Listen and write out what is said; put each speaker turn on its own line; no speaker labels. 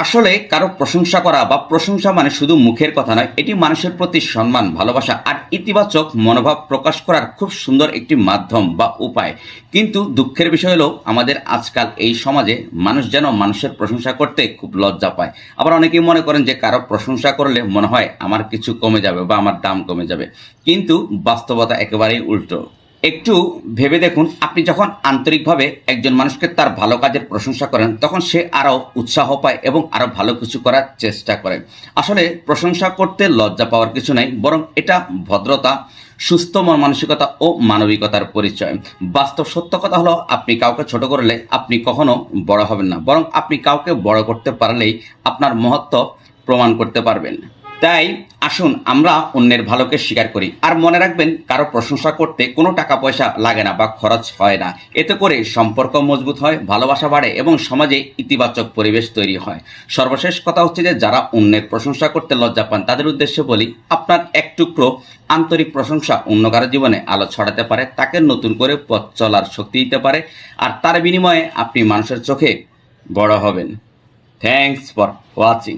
আসলে কারো প্রশংসা করা বা প্রশংসা মানে শুধু মুখের কথা নয়, এটি মানুষের প্রতি সম্মান, ভালোবাসা আর ইতিবাচক মনোভাব প্রকাশ করার খুব সুন্দর একটি মাধ্যম বা উপায়। কিন্তু দুঃখের বিষয় হলো আমাদের আজকাল এই সমাজে মানুষ যেন মানুষের প্রশংসা করতে খুব লজ্জা পায়। আবার অনেকেই মনে করেন যে কারো প্রশংসা করলে মনে হয় আমার কিছু কমে যাবে বা আমার দাম কমে যাবে, কিন্তু বাস্তবতা একেবারেই উল্টো। একটু ভেবে দেখুন, আপনি যখন আন্তরিকভাবে একজন মানুষকে তার ভালো কাজের প্রশংসা করেন তখন সে আরও উৎসাহ পায় এবং আরও ভালো কিছু করার চেষ্টা করে। আসলে প্রশংসা করতে লজ্জা পাওয়ার কিছু নেই, বরং এটা ভদ্রতা, সুস্থ মন মানসিকতা ও মানবিকতার পরিচয়। বাস্তব সত্য কথা হলো, আপনি কাউকে ছোট করলে আপনি কখনো বড় হবেন না, বরং আপনি কাউকে বড় করতে পারলেই আপনার মহত্ব প্রমাণ করতে পারবেন। তাই আসুন আমরা অন্যের ভালোকে স্বীকার করি। আর মনে রাখবেন, কারো প্রশংসা করতে কোনো টাকা পয়সা লাগে না বা খরচ হয় না। এতে করে সম্পর্ক মজবুত হয়, ভালোবাসা বাড়ে এবং সমাজে ইতিবাচক পরিবেশ তৈরি হয়। সর্বশেষ কথা হচ্ছে যে যারা অন্যের প্রশংসা করতে লজ্জা পান তাদের উদ্দেশ্যে বলি, আপনার এক টুকরো আন্তরিক প্রশংসা অন্য কারো জীবনে আলো ছড়াতে পারে, তাকে নতুন করে পথ চলার শক্তি দিতে পারে, আর তার বিনিময়ে আপনি মানুষের চোখে বড় হবেন। Thanks for watching.